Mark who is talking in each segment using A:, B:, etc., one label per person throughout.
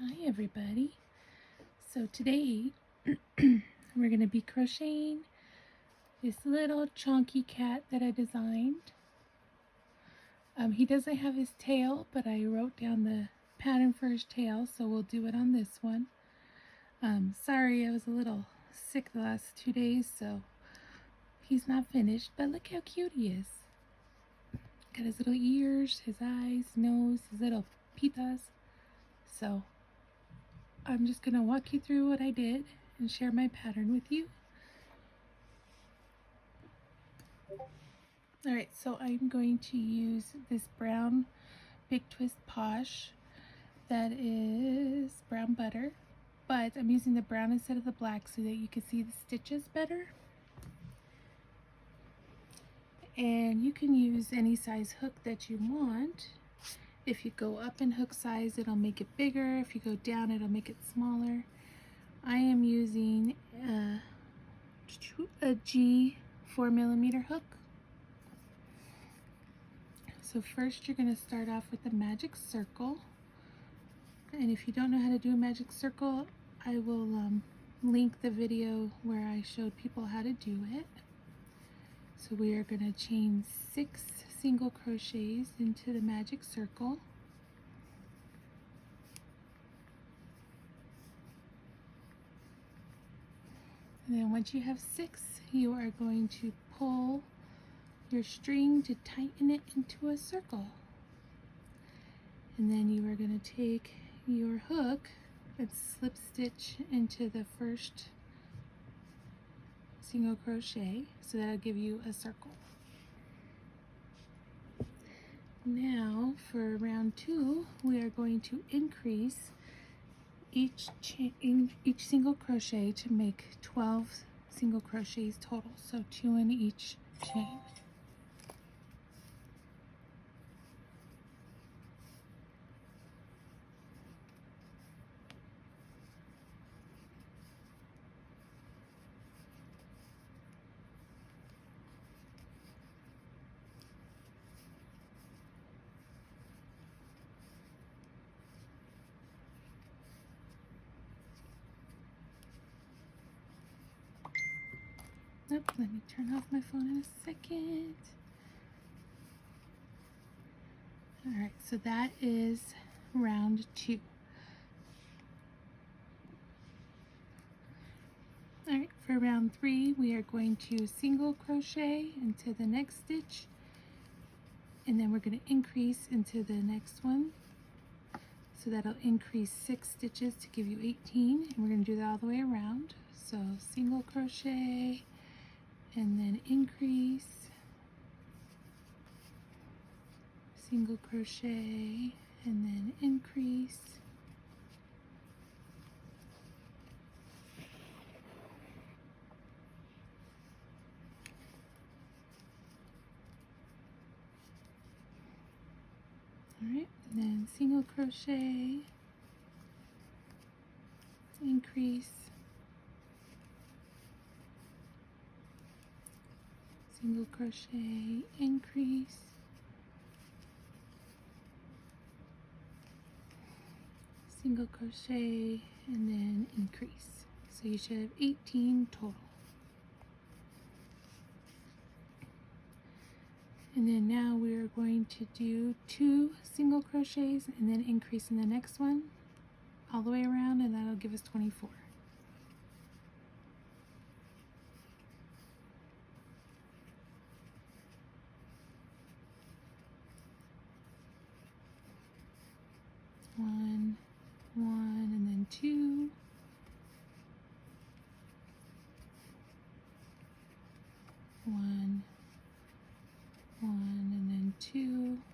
A: Hi everybody. So today we're going to be crocheting this little chonky cat that I designed. He doesn't have his tail, but I wrote down the pattern for his tail, so we'll do it on this one. Sorry, I was a little sick the last 2 days, so he's not finished, but look how cute he is. Got his little ears, his eyes, nose, his little pitas. So I'm just going to walk you through what I did and share my pattern with you. Alright, so I'm going to use this brown Big Twist Posh that is brown butter, but I'm using the brown instead of the black so that you can see the stitches better. And you can use any size hook that you want. If you go up in hook size, it'll make it bigger. If you go down, it'll make it smaller. I am using a G 4mm hook. So first you're going to start off with the magic circle. And if you don't know how to do a magic circle, I will link the video where I showed people how to do it. So we are going to chain 6 single crochets into the magic circle. And then once you have 6, you are going to pull your string to tighten it into a circle. And then you are going to take your hook and slip stitch into the first single crochet, so that'll give you a circle. Now for round 2, we are going to increase each single crochet to make 12 single crochets total, so 2 in each chain. Let me turn off my phone in a second. Alright, so that is round 2. Alright, for round 3, we are going to single crochet into the next stitch, and then we're going to increase into the next one. So that'll increase 6 stitches to give you 18, and we're going to do that all the way around. So single crochet, and then increase, single crochet, and then increase, alright, and then single crochet, increase, single crochet, increase, single crochet, and then increase. So you should have 18 total. And then now we are going to do 2 single crochets and then increase in the next one all the way around, and that'll give us 24. One, and then 2, 1, and then 2,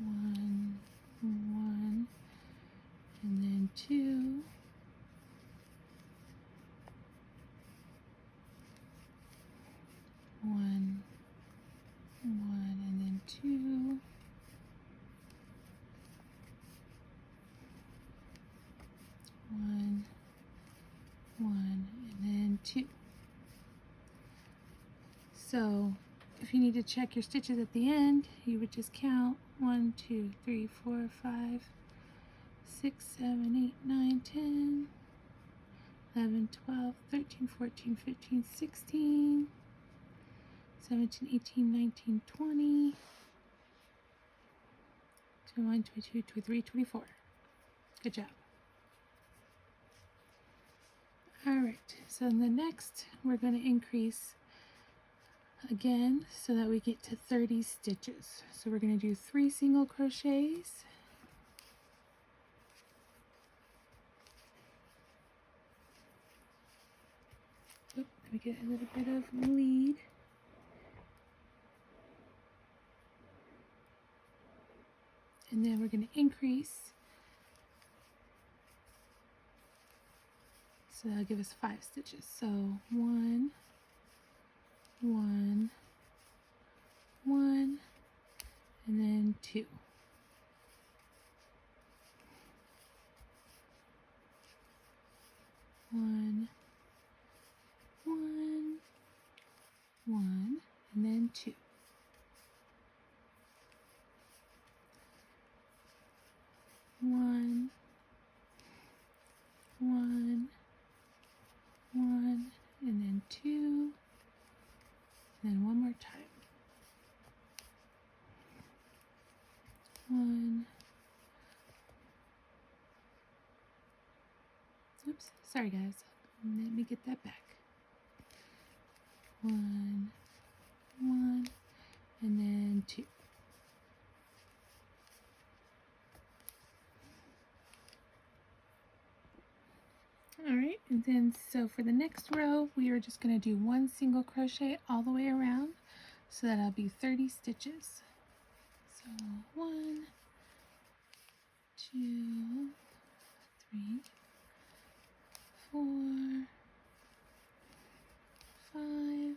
A: 1, and then 2, 1, and then 2, 1, and then 2. So if you need to check your stitches at the end, you would just count 1, 2, 3, 4, 5, 6, 7, 8, 9, 10, 11, 12, 13, 14, 15, 16, 17, 18, 19, 20, 21, 22, 23, 24. Good job. Alright, so in the next we're going to increase again so that we get to 30 stitches. So we're going to do 3 single crochets. Oop, let me get a little bit of lead. And then we're going to increase. So that'll give us 5 stitches. So 1, 1, 1, and then 2. 1, 1, 1, and then 2. 1, 1, 1, and then 2, and then one more time. 1. Oops, sorry guys. Let me get that back. 1, 1, and then 2. Alright, and then so for the next row, we are just going to do 1 single crochet all the way around. So that'll be 30 stitches. So 1, 2, 3, 4, 5,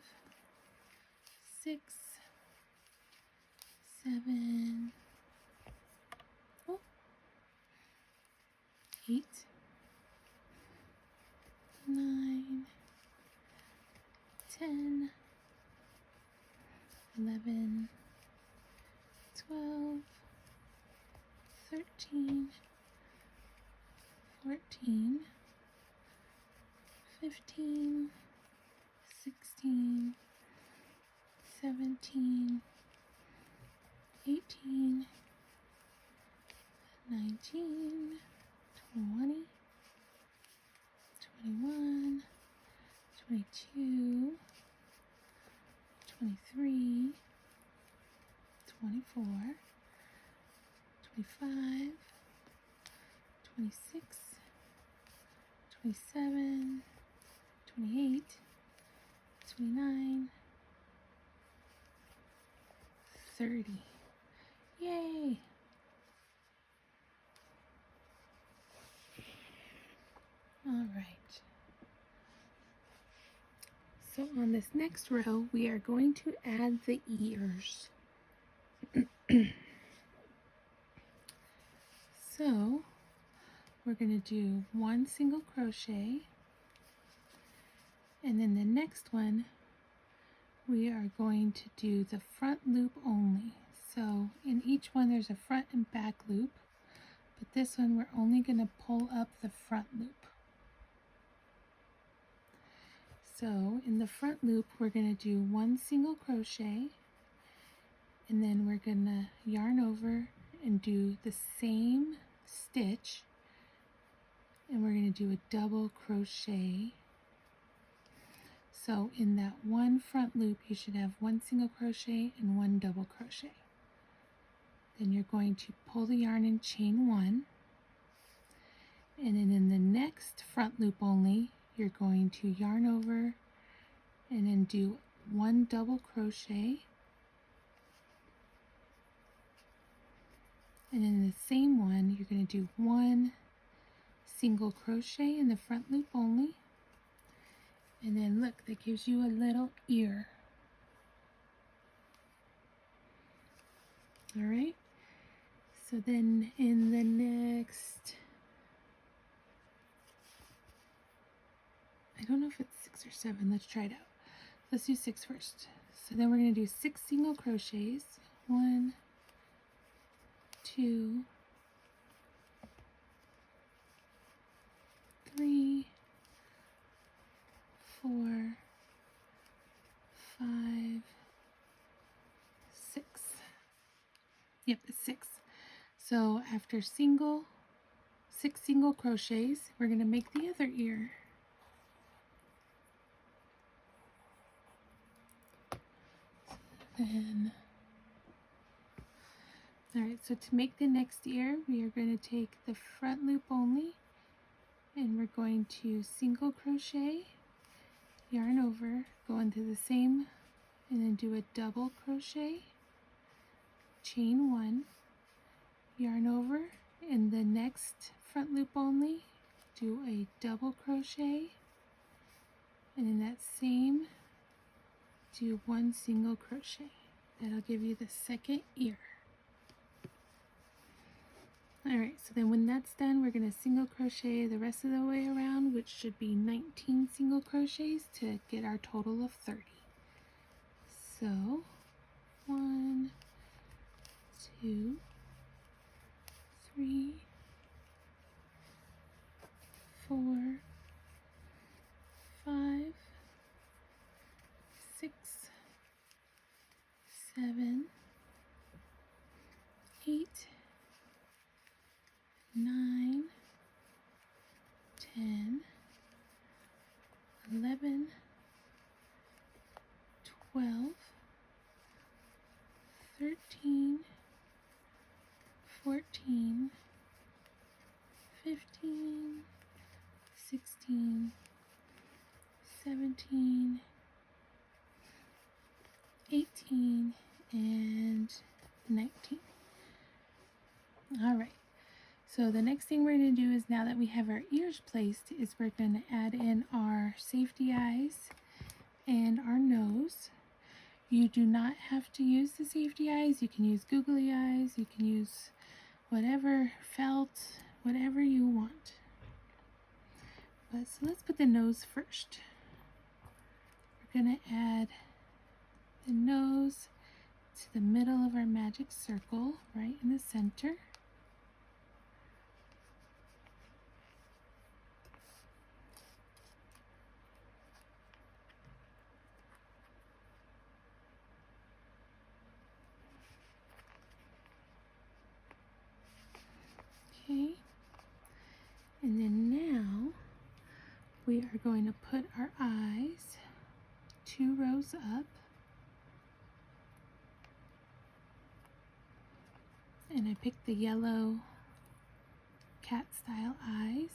A: 6, 7, 8, 9, 10, 11, 12, 13, 14, 15, 16, 17, 18, 19, 20, 21, 22, 23, 24, 25, 26, 27, 28, 29, 30. Yay! All right. So on this next row, we are going to add the ears. So we're going to do 1 single crochet, and then the next one we are going to do the front loop only. So in each one there's a front and back loop, but this one we're only going to pull up the front loop. So in the front loop we're going to do 1 single crochet, and then we're going to yarn over and do the same stitch, and we're going to do a double crochet. So in that one front loop you should have 1 single crochet and 1 double crochet. Then you're going to pull the yarn and chain 1, and then in the next front loop only you're going to yarn over and then do 1 double crochet, and in the same one you're going to do 1 single crochet in the front loop only, and then look, that gives you a little ear. Alright, so then in the next, I don't know if it's 6 or 7, let's try it out. Let's do 6 first. So then we're going to do 6 single crochets. 1, 2, 3, 4, 5, 6. Yep, it's 6. So after 6 single crochets, we're going to make the other ear. Then, alright, so to make the next ear, we are going to take the front loop only, and we're going to single crochet, yarn over, go into the same, and then do a double crochet, chain 1, yarn over, in the next front loop only, do a double crochet, and in that same, do 1 single crochet. That'll give you the second ear. Alright, so then when that's done, we're going to single crochet the rest of the way around, which should be 19 single crochets to get our total of 30. So 1, 2, 3, 4, 5, 6, 7, 8, 9, 10, 11, 12, 13, 14, 15, 16, 17, 18, and 19. All right. So the next thing we're going to do is, now that we have our ears placed, is we're going to add in our safety eyes and our nose. You do not have to use the safety eyes. You can use googly eyes. You can use whatever felt, whatever you want. But so let's put the nose first. We're going to add the nose to the middle of our magic circle, right in the center. Okay, and then now we are going to put our eyes 2 rows up, and I picked the yellow cat style eyes.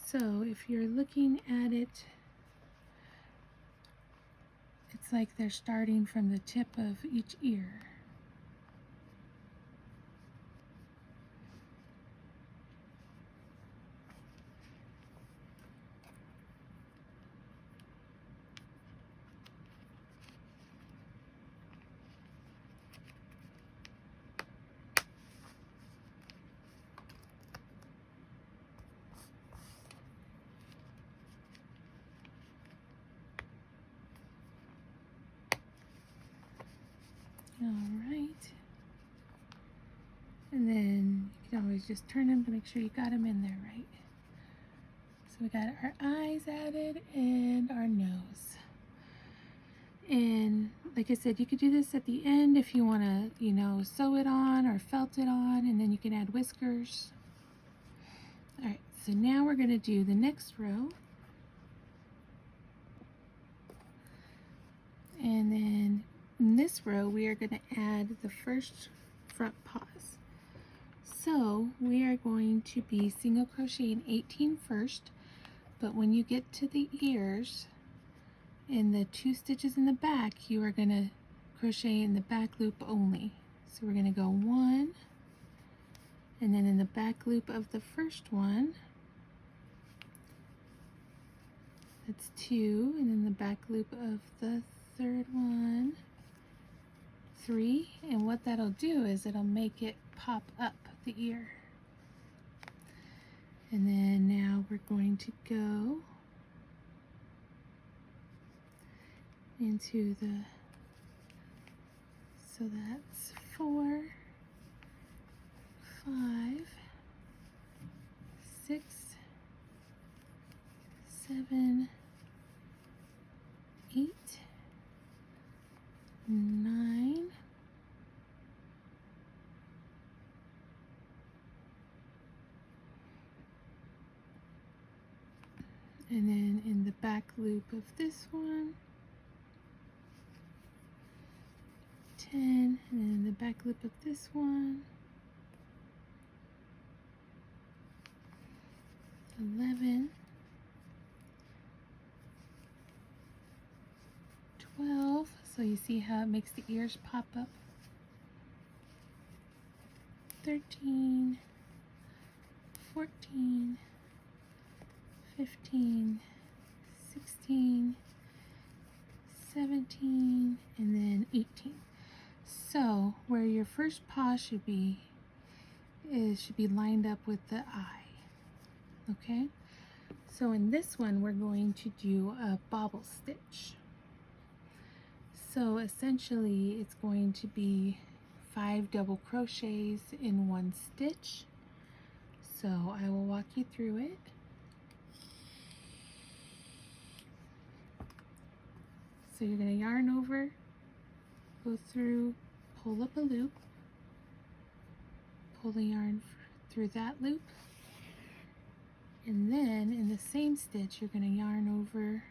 A: So if you're looking at it, it's like they're starting from the tip of each ear. Alright, and then you can always just turn them to make sure you got them in there right. So we got our eyes added and our nose. And like I said, you could do this at the end if you want to, you know, sew it on or felt it on, and then you can add whiskers. Alright, so now we're going to do the next row. And then in this row, we are going to add the first front paws. So we are going to be single crocheting 18 first, but when you get to the ears, in the 2 stitches in the back, you are going to crochet in the back loop only. So we're going to go 1, and then in the back loop of the first one, that's 2, and then the back loop of the third one, 3, and what that'll do is it'll make it pop up the ear. And then now we're going to go into the, so that's 4, 5, 6, 7, 8, 9, and then in the back loop of this one, 10, and then in the back loop of this one, 11, 12, so you see how it makes the ears pop up, 13, 14, 15, 16, 17, and then 18. So where your first paw should be lined up with the eye. Okay, so in this one we're going to do a bobble stitch. So essentially it's going to be 5 double crochets in one stitch. So I will walk you through it. So you're going to yarn over, go through, pull up a loop, pull the yarn through that loop, and then in the same stitch you're going to yarn over,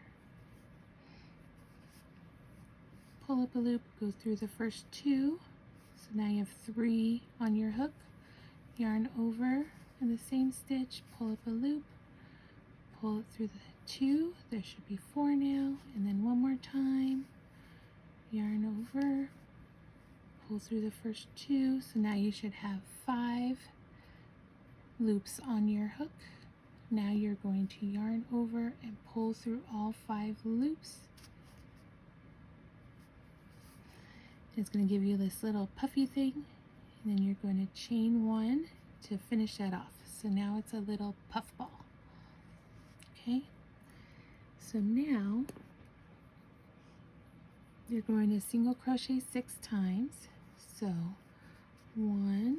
A: pull up a loop, go through the first 2, so now you have 3 on your hook, yarn over in the same stitch, pull up a loop, pull it through the 2, there should be 4 now, and then one more time, yarn over, pull through the first 2, so now you should have 5 loops on your hook. Now you're going to yarn over and pull through all 5 loops. It's going to give you this little puffy thing, and then you're going to chain 1 to finish that off. So now it's a little puff ball. Okay, so now you're going to single crochet 6 times. So 1,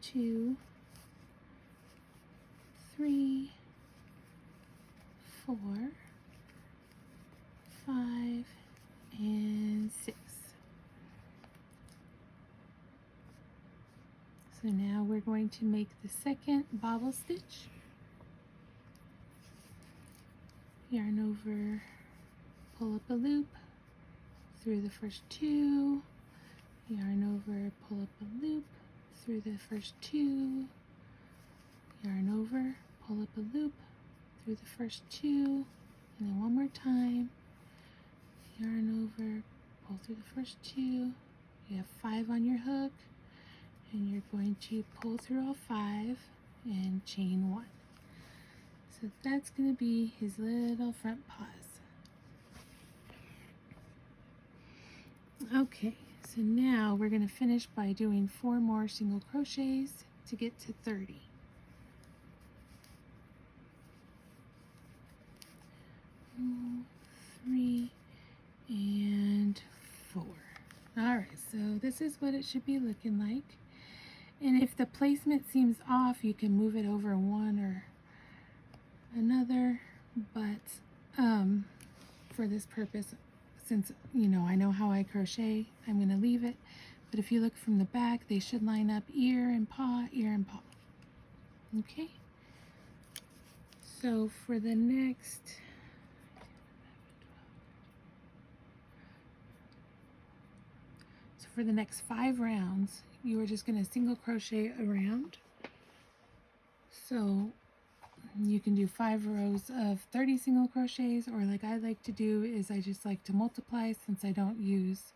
A: 2, 3, 4, 5, and 6. So now we're going to make the second bobble stitch. Yarn over, pull up a loop through the first 2, yarn over, pull up a loop through the first 2, yarn over, pull up a loop through the first 2, and then one more time, yarn over, pull through the first 2, you have 5 on your hook, and you're going to pull through all 5 and chain 1. So that's going to be his little front paws. Okay, so now we're going to finish by doing 4 more single crochets to get to 30. Two, 3, and 4. Alright, so this is what it should be looking like. And if the placement seems off, you can move it over one or another, but for this purpose, since I know how I crochet, I'm going to leave it. But if you look from the back, they should line up ear and paw. Okay, so for the next for the next 5 rounds, you are just going to single crochet around. So you can do 5 rows of 30 single crochets, or like I like to do is I just like to multiply since I don't use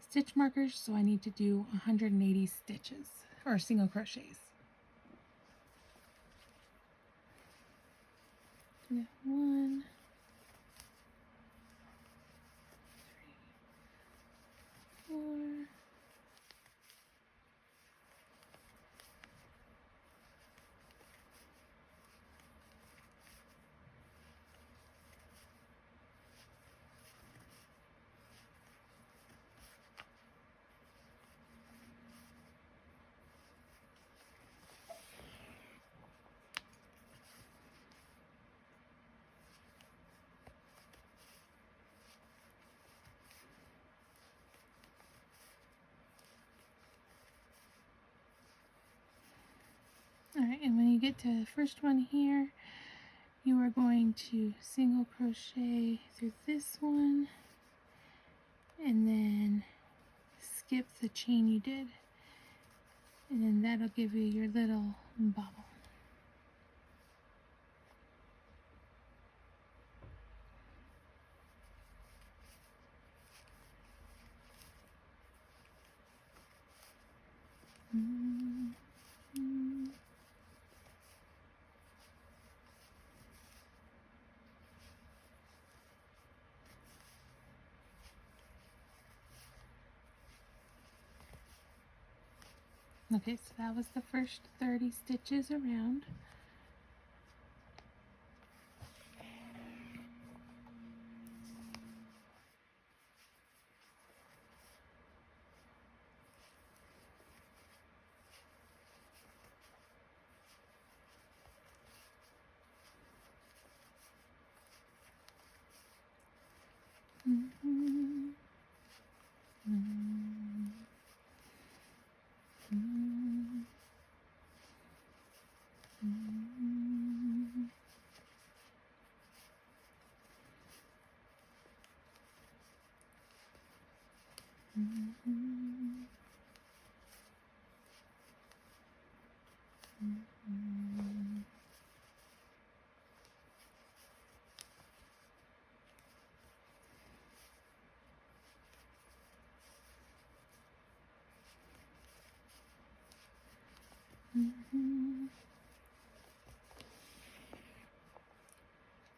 A: stitch markers, so I need to do 180 stitches or single crochets. 1, 3, 4, get to the first one here, you are going to single crochet through this one and then skip the chain you did, and then that'll give you your little bobble. Okay, so that was the first 30 stitches around.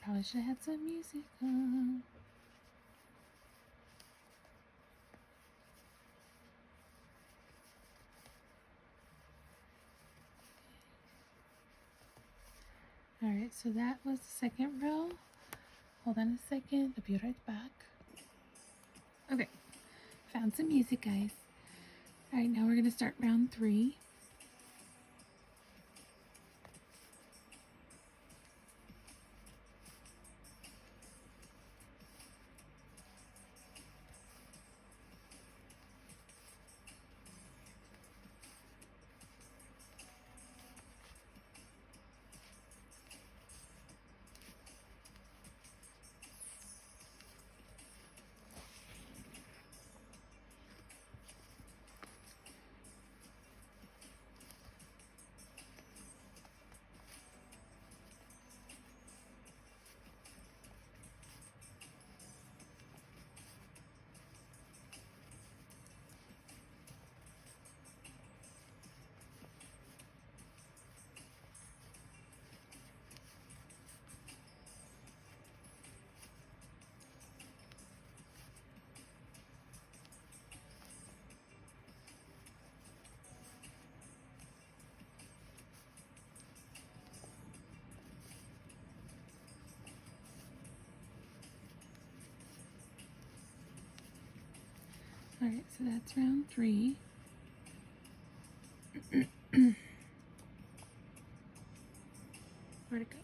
A: Probably should have had some music on. Alright, so that was the second row. Hold on a second, I'll be right back. Okay, found some music, guys. Alright, now we're going to start round 3. Alright, so that's round 3. Where'd it go?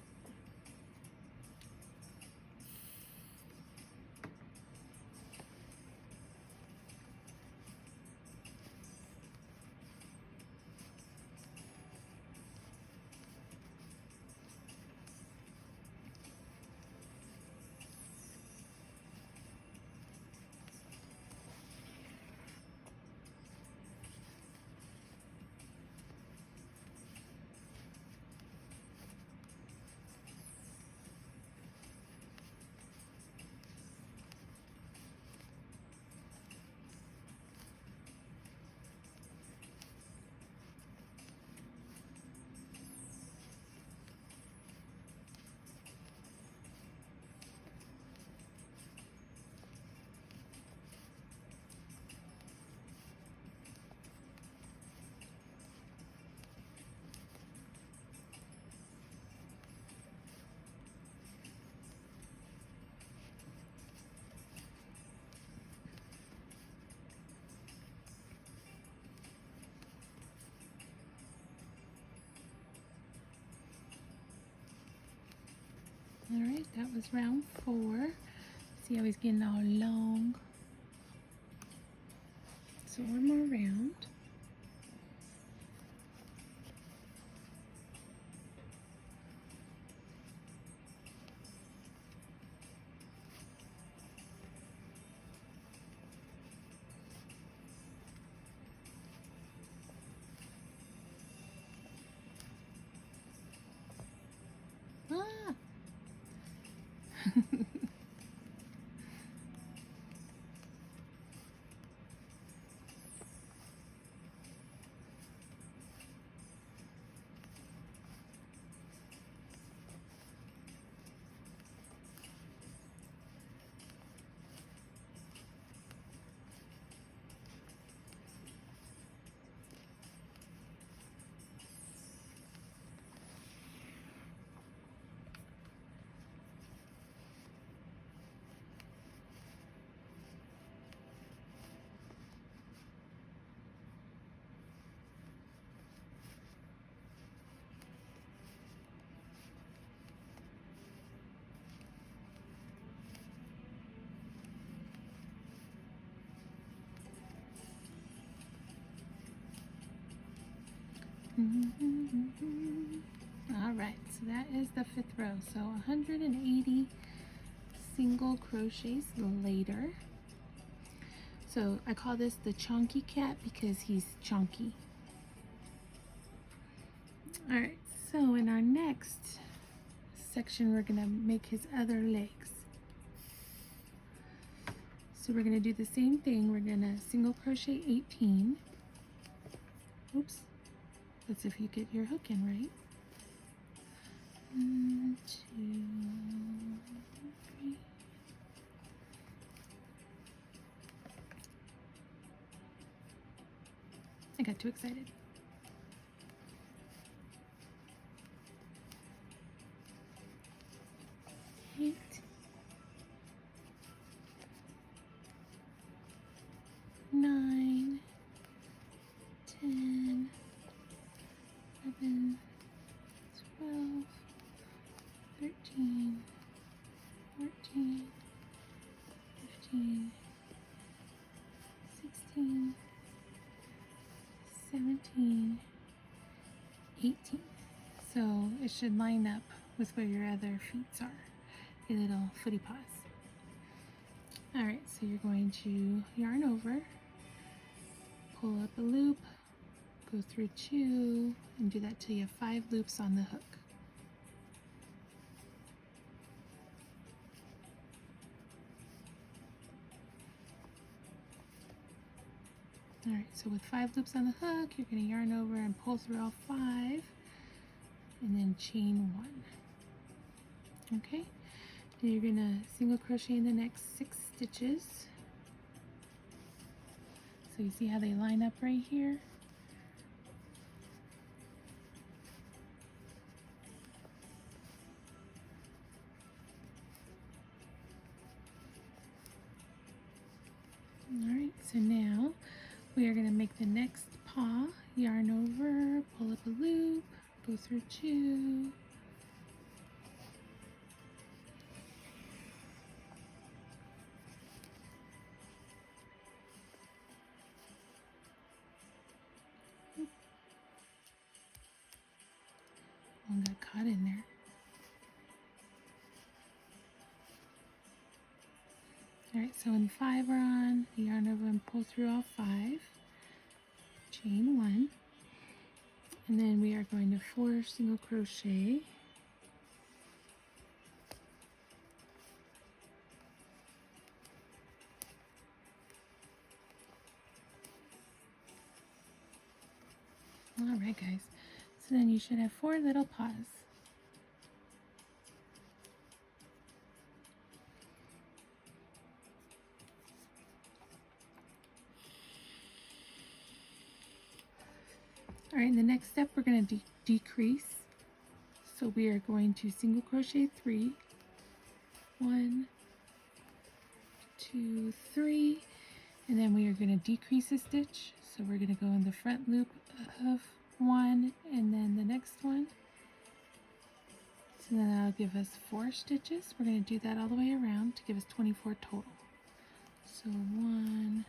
A: Alright, that was round 4. See how he's getting all long. So one more round. Alright, so that is the 5th row. So 180 single crochets later. So I call this the Chonky cat because he's chonky. Alright, so in our next section we're going to make his other legs. So we're going to do the same thing. We're going to single crochet 18. Oops. That's if you get your hook in right. 1, 2, 3. I got too excited. Eight. 9, 10, 11, 12, 13, 14, 15, 16, 17, 18. So it should line up with where your other feet are, your little footy paws. Alright, so you're going to yarn over, pull up a loop, go through 2, and do that till you have 5 loops on the hook. Alright, so with 5 loops on the hook, you're going to yarn over and pull through all 5, and then chain 1. Okay, then you're going to single crochet in the next 6 stitches. So you see how they line up right here? Alright, so now we are going to make the next paw, yarn over, pull up a loop, go through 2, one got caught in there. Alright, so in 5 we're on, yarn over and pull through all 5, chain 1, and then we are going to 4 single crochet, alright guys, so then you should have 4 little paws. Alright, in the next step we're going to decrease. So we are going to single crochet 3, 1, 2, 3, and then we are going to decrease a stitch. So we're going to go in the front loop of 1 and then the next one. So then that'll give us 4 stitches. We're going to do that all the way around to give us 24 total. So 1,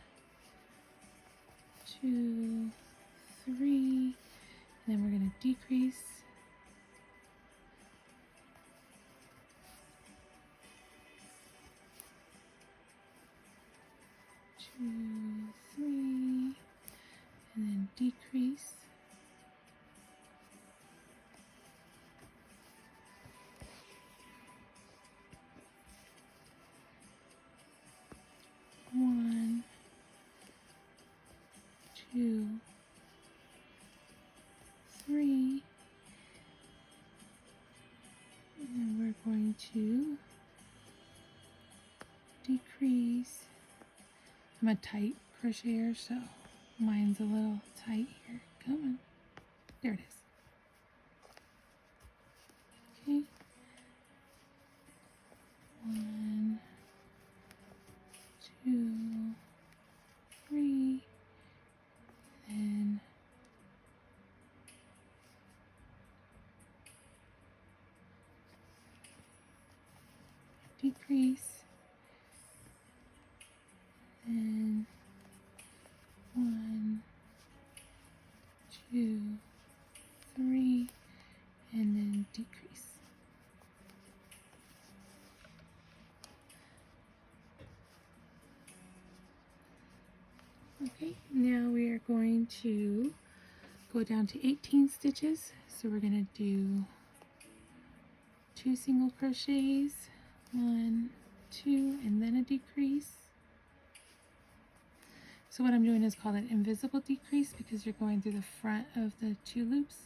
A: 2, 3, and then we're going to decrease. 2, 3, and then decrease. to decrease. I'm a tight crocheter, so mine's a little tight here. Come on. There it is. Okay. 1, 2, 3, and decrease, and 1, 2, 3, and then decrease. Okay, now we are going to go down to 18 stitches. So we're going to do 2 single crochets, 1, 2, and then a decrease. So what I'm doing is called an invisible decrease because you're going through the front of the 2 loops.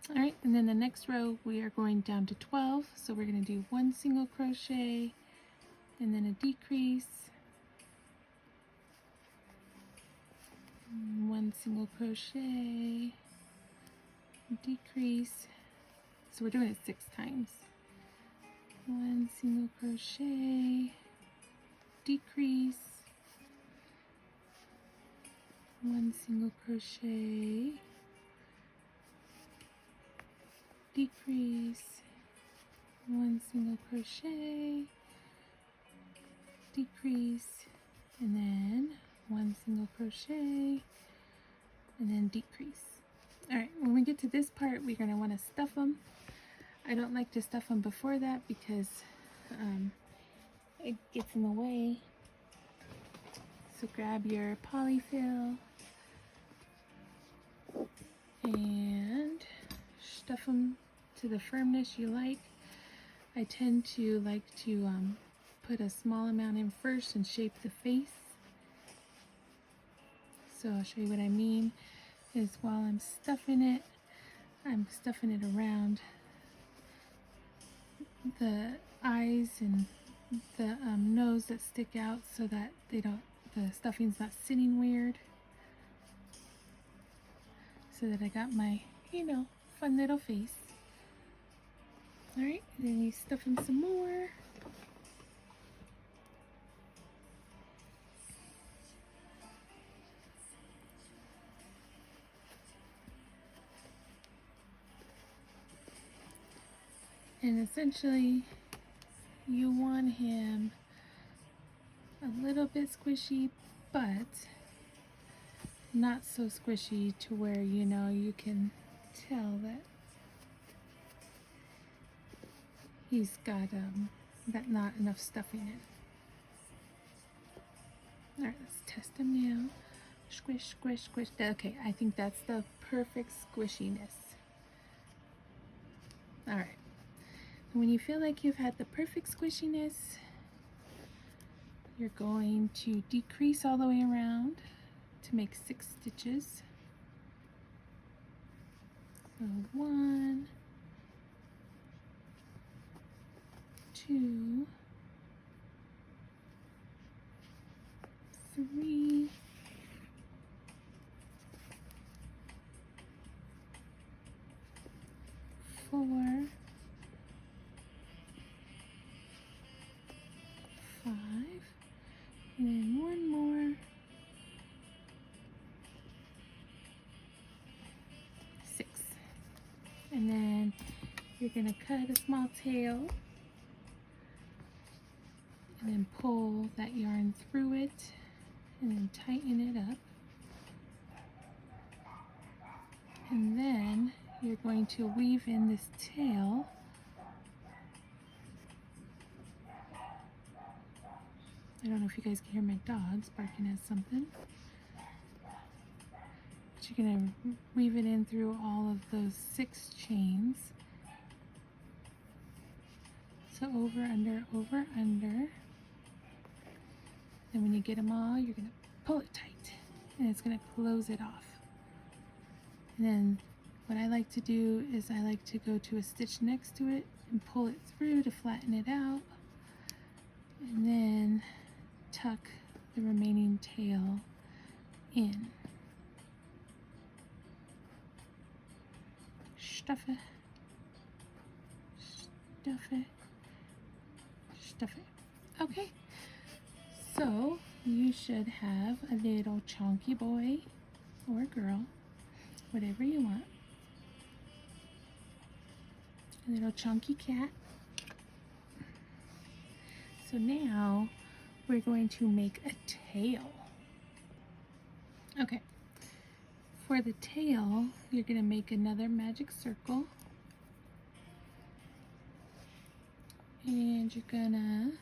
A: Alright, and then the next row we are going down to 12, so we're going to do 1 single crochet and then a decrease, 1 single crochet, decrease, so we're doing it 6 times, 1 single crochet, decrease, 1 single crochet, decrease, 1 single crochet, decrease, and then 1 single crochet, and then decrease. Alright, when we get to this part, we're going to want to stuff them. I don't like to stuff them before that because it gets in the way. So grab your polyfill and stuff them to the firmness you like. I tend to like to put a small amount in first and shape the face. So I'll show you what I mean is while I'm stuffing it around the eyes and the nose that stick out so that the stuffing's not sitting weird. So that I got my, fun little face. Alright, then you stuff them some more. And essentially, you want him a little bit squishy, but not so squishy to where, you can tell that he's got not enough stuffing in. Alright, let's test him now. Squish, squish, squish. Okay, I think that's the perfect squishiness. Alright. When you feel like you've had the perfect squishiness, you're going to decrease all the way around to make 6 stitches. So 1, 2, 3, 4, 5, and then 1 more, you're going to cut a small tail and then pull that yarn through it and then tighten it up. And then you're going to weave in this tail. I don't know if you guys can hear my dogs barking at something. But you're going to weave it in through all of those 6 chains. So over, under, over, under. And when you get them all, you're going to pull it tight and it's going to close it off. And then what I like to do is I like to go to a stitch next to it and pull it through to flatten it out. And then tuck the remaining tail in. Stuff it. Stuff it. Stuff it. Okay. So you should have a little chunky boy or girl, whatever you want. A little chunky cat. So now we're going to make a tail. Okay. For the tail, you're going to make another magic circle. And you're gonna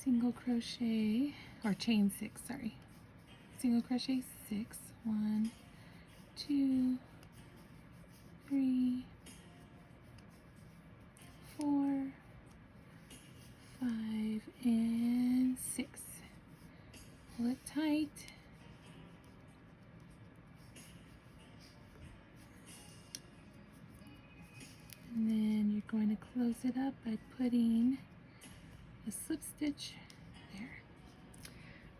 A: single crochet, or chain 6, sorry. Single crochet 6. 1, 2, 3, 4, 5, and 6. Pull it tight. And then you're going to close it up by putting a slip stitch there.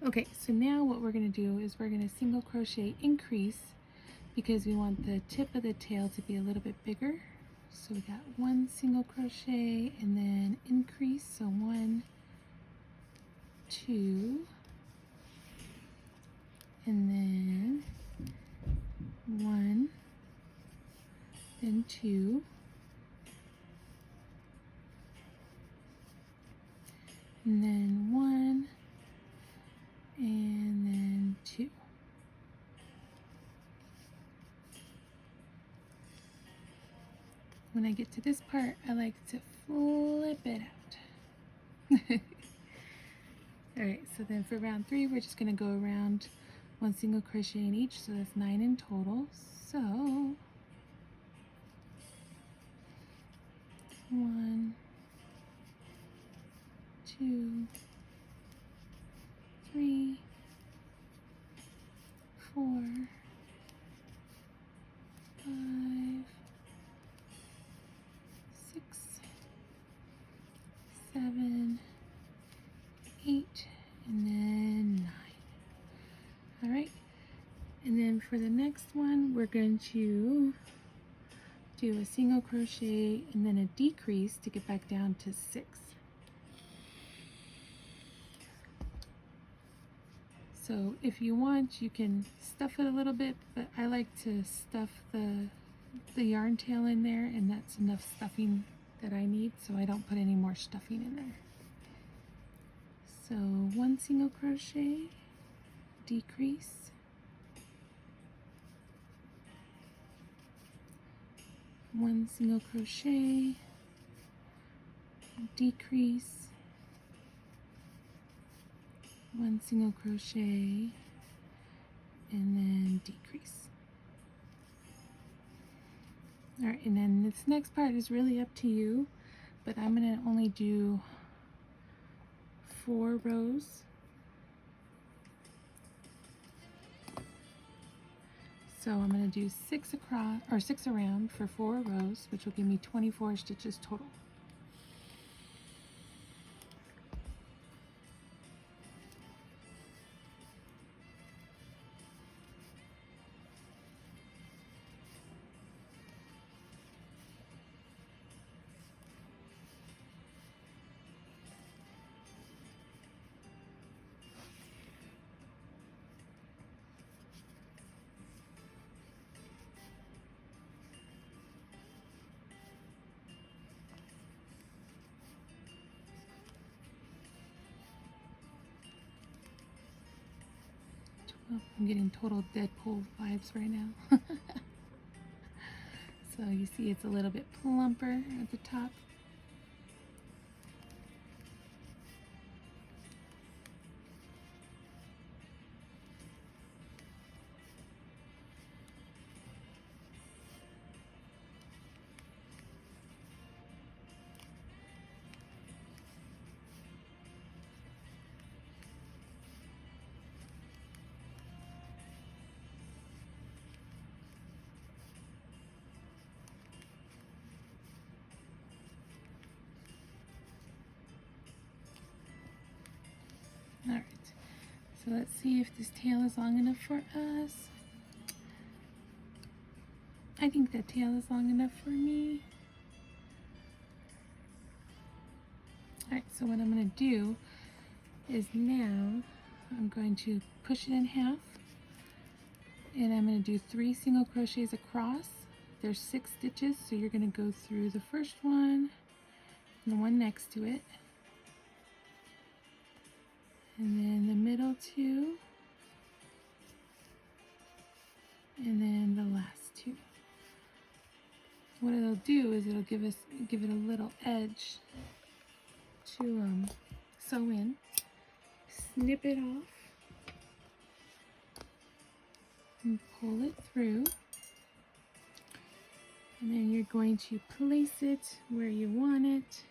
A: Okay, so now what we're going to do is we're going to single crochet increase because we want the tip of the tail to be a little bit bigger. So we got 1 single crochet and then increase, so 1, 2, and then 1, then 2, and then 1, and then 2. When I get to this part, I like to flip it out. Alright, so then for round 3, we're just going to go around 1 single crochet in each, so that's 9 in total. So 1, 2, 3, 4, 5, 6, 7, 8, and then 9. All right, and then for the next one, we're going to do a single crochet and then a decrease to get back down to 6. So if you want, you can stuff it a little bit, but I like to stuff the yarn tail in there, and that's enough stuffing that I need, so I don't put any more stuffing in there. So 1 single crochet, decrease, 1 single crochet, decrease, 1 single crochet, and then decrease. All right, and then this next part is really up to you, but I'm going to only do 4 rows. So I'm going to do 6 across, or 6 around for 4 rows, which will give me 24 stitches total. Oh, I'm getting total Deadpool vibes right now. So you see it's a little bit plumper at the top. Alright, so let's see if this tail is long enough for us. I think that tail is long enough for me. Alright, so what I'm going to do is now I'm going to push it in half, and I'm going to do 3 single crochets across. There's 6 stitches, so you're going to go through the first one and the one next to it, and then the middle 2, and then the last 2. What it'll do is it'll give it a little edge to sew in. Snip it off and pull it through, and then you're going to place it where you want it.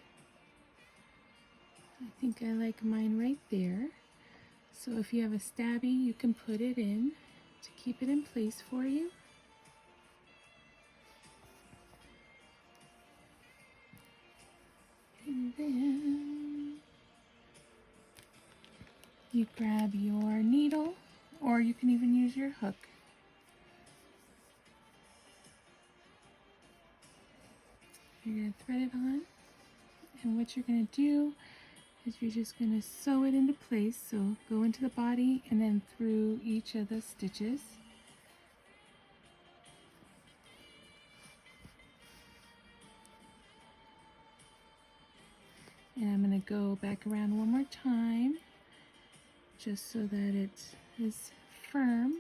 A: I think I like mine right there. So if you have a stabby, you can put it in to keep it in place for you. And then you grab your needle, or you can even use your hook. You're going to thread it on, and what you're going to do is you're just going to sew it into place. So go into the body and then through each of the stitches. And I'm going to go back around one more time just so that it is firm.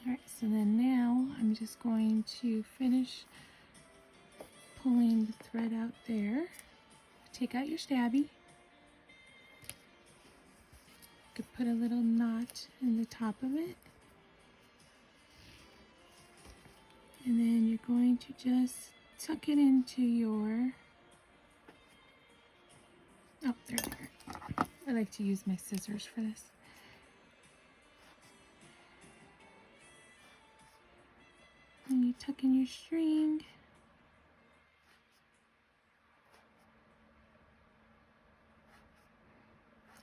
A: Alright, so then now I'm just going to finish pulling the thread out there. Take out your stabby. You could put a little knot in the top of it. And then you're going to just tuck it into your... Oh, there we go. I like to use my scissors for this. And you tuck in your string.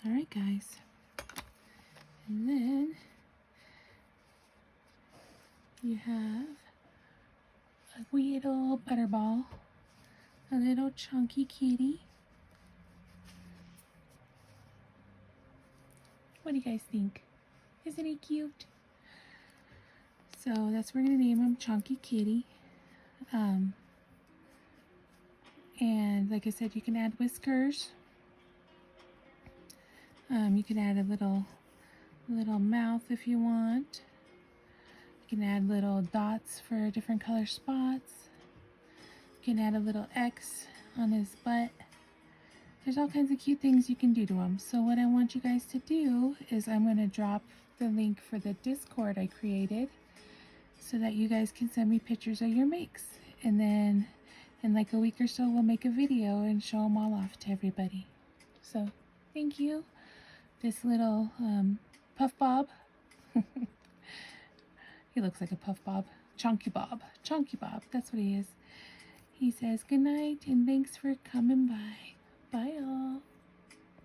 A: Alright guys, and then you have a wee little butterball, a little chunky kitty. What do you guys think? Isn't he cute? So that's what we're going to name him, Chonky Kitty. And like I said, you can add whiskers. You can add a little mouth if you want. You can add little dots for different color spots. You can add a little X on his butt. There's all kinds of cute things you can do to him. So what I want you guys to do is I'm going to drop the link for the Discord I created so that you guys can send me pictures of your makes. And then in like a week or so, we'll make a video and show them all off to everybody. So thank you. This little puff bob. He looks like a puff bob. Chonky Bob. Chonky Bob. That's what he is. He says good night and thanks for coming by. Bye all.